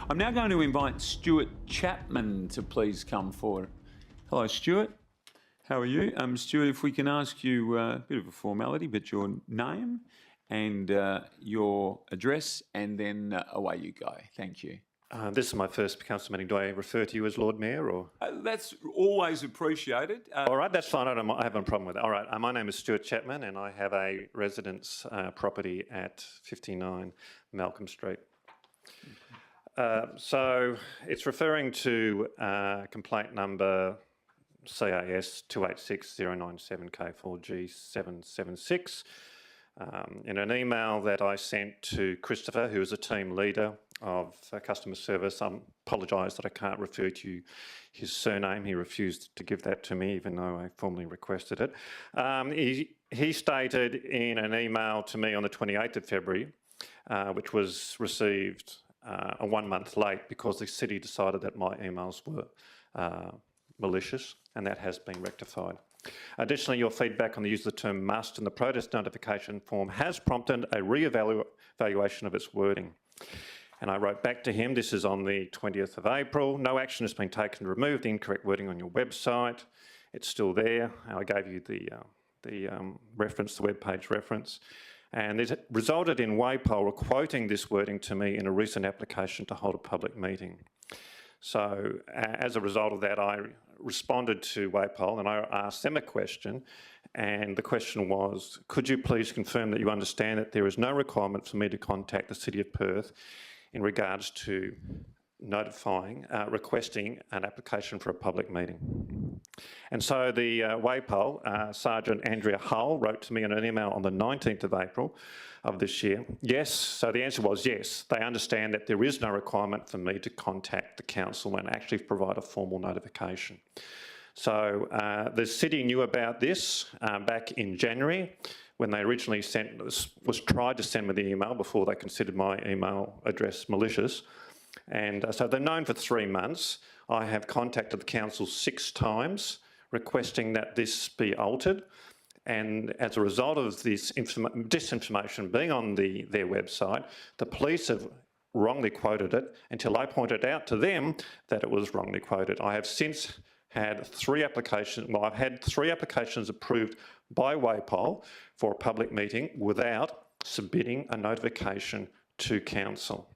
I'm now going to invite Stuart Chapman to please come forward. Hello, Stuart. How are you? Stuart, if we can ask you a bit of a formality, but your name and your address, and then away you go. Thank you. This is my first council meeting. Do I refer to you as Lord Mayor or? That's always appreciated. All right, that's fine. I have no problem with it. All right, my name is Stuart Chapman and I have a residence property at 59 Malcolm Street. So it's referring to complaint number CAS 286-097K4G776 in an email that I sent to Christopher, who is a team leader of customer service. I apologise that I can't refer to his surname. He refused to give that to me, even though I formally requested it. He stated in an email to me on the 28th of February, which was received a 1 month late because the city decided that my emails were malicious, and that has been rectified. Additionally, your feedback on the use of the term must in the protest notification form has prompted a re-evaluation of its wording. And I wrote back to him, this is on the 20th of April, no action has been taken to remove the incorrect wording on your website. It's still there. I gave you the reference, the webpage reference. And it resulted in WAPOL quoting this wording to me in a recent application to hold a public meeting. So as a result of that, I responded to WAPOL and I asked them a question, and the question was, could you please confirm that you understand that there is no requirement for me to contact the City of Perth in regards to requesting an application for a public meeting? And so the WAPOL, Sergeant Andrea Hull, wrote to me in an email on the 19th of April of this year. Yes, so the answer was yes, they understand that there is no requirement for me to contact the council and actually provide a formal notification. So the city knew about this back in January when they originally tried to send me the email before they considered my email address malicious. And so they've known for 3 months. I have contacted the council 6 times requesting that this be altered. And as a result of this disinformation being on their website, the police have wrongly quoted it until I pointed out to them that it was wrongly quoted. I have since had 3 applications, well, I've had 3 applications approved by WAPOL for a public meeting without submitting a notification to council.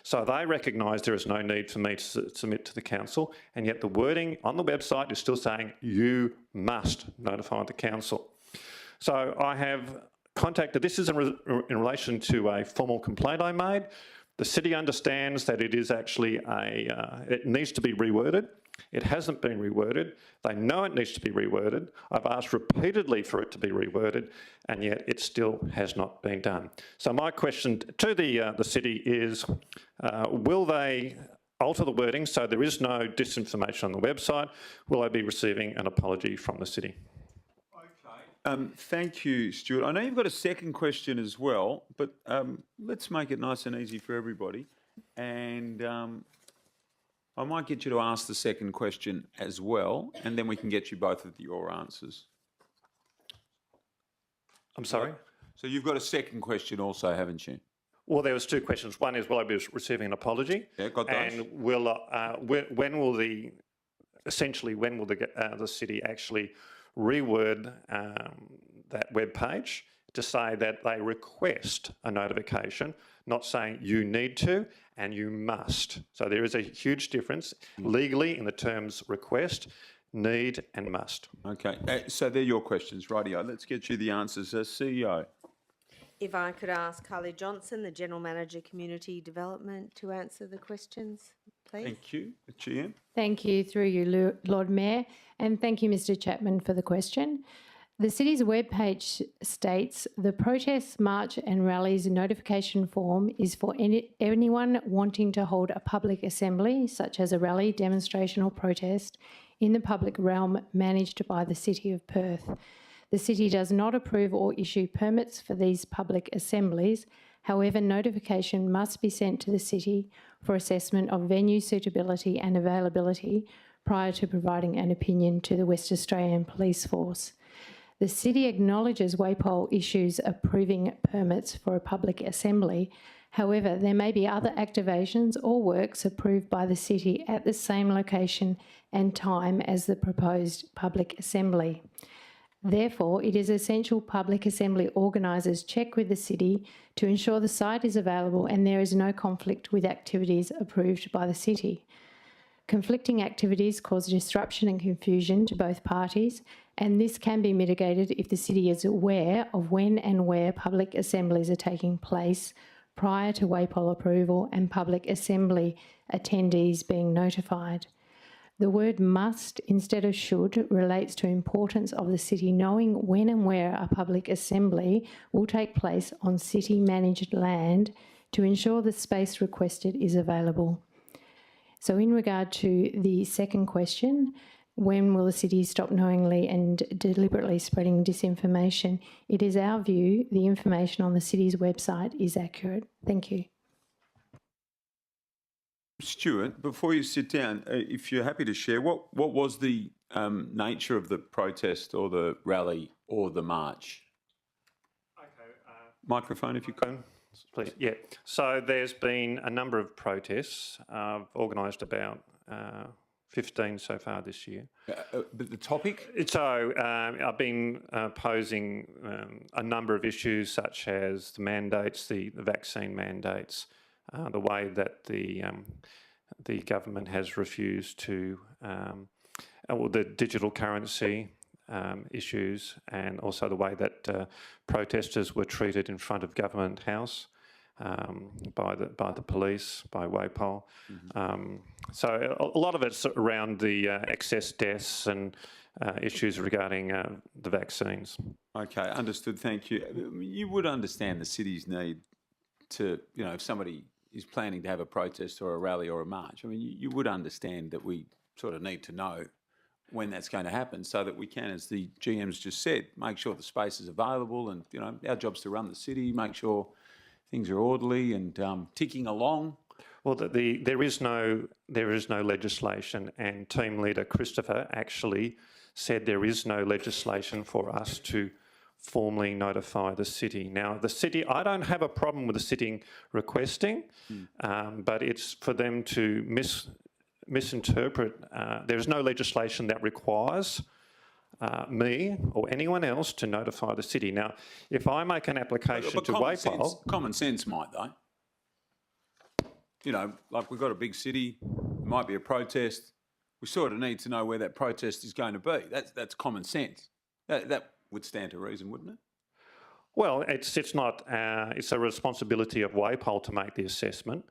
So they recognise there is no need for me to submit to the council, and yet the wording on the website is still saying you must notify the council. So I have contacted, this is in relation to a formal complaint I made. The city understands that it is actually it needs to be reworded. It hasn't been reworded. They know it needs to be reworded. I've asked repeatedly for it to be reworded, and yet it still has not been done. So my question to the city is, will they alter the wording so there is no disinformation on the website? Will I be receiving an apology from the city? Okay. Thank you, Stuart. I know you've got a second question as well, but let's make it nice and easy for everybody. And I might get you to ask the second question as well, and then we can get you both of your answers. I'm sorry? So you've got a second question also, haven't you? Well, there was 2 questions. One is, will I be receiving an apology? Yeah, got those. And when will the city actually reword that web page to say that they request a notification, not saying you need to and you must. So there is a huge difference legally in the terms request, need and must. Okay, so they're your questions, rightio. Let's get you the answers. CEO. If I could ask Carly Johnson, the General Manager, Community Development, to answer the questions, please. Thank you. GM. Thank you, through you, Lord Mayor, and thank you, Mr. Chapman, for the question. The city's webpage states the protest, march and rallies notification form is for anyone wanting to hold a public assembly, such as a rally, demonstration or protest, in the public realm managed by the City of Perth. The city does not approve or issue permits for these public assemblies. However, notification must be sent to the city for assessment of venue suitability and availability prior to providing an opinion to the West Australian Police Force. The city acknowledges WAPOL issues approving permits for a public assembly. However, there may be other activations or works approved by the city at the same location and time as the proposed public assembly. Therefore, it is essential public assembly organisers check with the city to ensure the site is available and there is no conflict with activities approved by the city. Conflicting activities cause disruption and confusion to both parties, and this can be mitigated if the city is aware of when and where public assemblies are taking place prior to WAPOL approval and public assembly attendees being notified. The word must instead of should relates to importance of the city knowing when and where a public assembly will take place on city managed land to ensure the space requested is available. So in regard to the second question, when will the city stop knowingly and deliberately spreading disinformation? It is our view the information on the city's website is accurate. Thank you. Stuart, before you sit down, if you're happy to share, what was the nature of the protest or the rally or the march? Okay. Microphone, if you could. Please. Yeah. So there's been a number of protests. I've organised about 15 so far this year. But the topic? So I've been posing a number of issues such as the mandates, the vaccine mandates, the way that the government has refused to, the digital currency issues, and also the way that protesters were treated in front of Government House by the police, by WAPOL. So a lot of it's around the excess deaths and issues regarding the vaccines. Okay, understood. Thank you. You would understand the city's need to, if somebody is planning to have a protest or a rally or a march, I mean, you would understand that we sort of need to know when that's going to happen so that we can, as the GM's just said, make sure the space is available and, our job's to run the city, make sure things are orderly and ticking along. Well, there is no legislation, and Team Leader Christopher actually said there is no legislation for us to formally notify the city. Now, the city, I don't have a problem with the city requesting, but it's for them to misinterpret. There is no legislation that requires me or anyone else to notify the city. Now, if I make an application to WAPOL... Common sense might, though. Like we've got a big city, there might be a protest. We sort of need to know where that protest is going to be. That's common sense. That would stand to reason, wouldn't it? Well, it's not. It's a responsibility of WAPOL to make the assessment,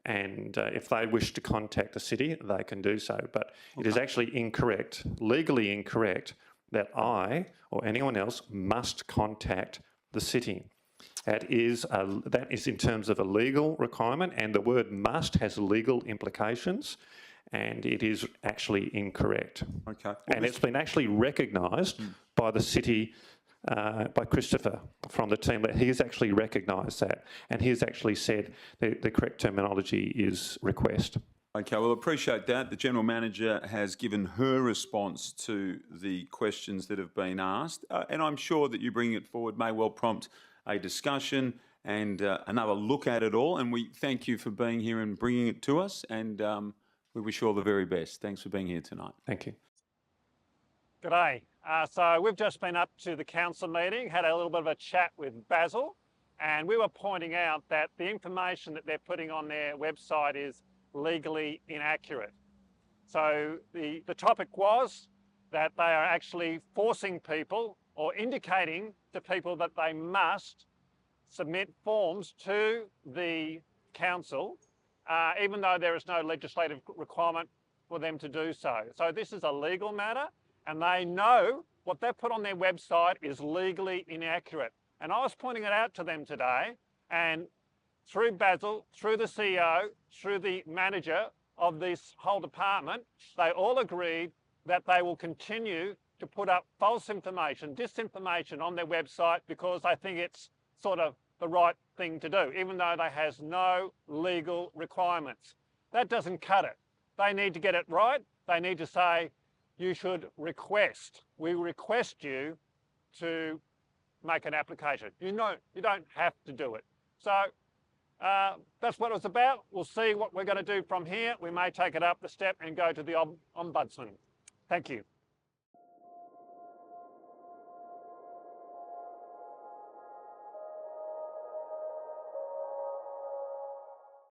and if they wish to contact the city, they can do so. But it is actually incorrect, legally incorrect, that I or anyone else must contact the city. That is in terms of a legal requirement, and the word "must" has legal implications, and it is actually incorrect. Okay. Well, and it's been actually recognised by the city, by Christopher from the team, that he has actually recognised that, and he has actually said the correct terminology is request. Okay, well, appreciate that. The General Manager has given her response to the questions that have been asked, and I'm sure that you bringing it forward may well prompt a discussion and another look at it all, and we thank you for being here and bringing it to us, and we wish you all the very best. Thanks for being here tonight. Thank you. G'day. So we've just been up to the council meeting, had a little bit of a chat with BASIL, and we were pointing out that the information that they're putting on their website is legally inaccurate. So the topic was that they are actually forcing people or indicating to people that they must submit forms to the council, even though there is no legislative requirement for them to do so. So this is a legal matter, and they know what they've put on their website is legally inaccurate. And I was pointing it out to them today, and through BASIL, through the CEO, through the manager of this whole department, they all agreed that they will continue to put up false information, disinformation on their website because they think it's sort of the right thing to do, even though they has no legal requirements. That doesn't cut it. They need to get it right. They need to say, you should request. We request you to make an application. You don't have to do it. So that's what it was about. We'll see what we're going to do from here. We may take it up the step and go to the Ombudsman. Thank you.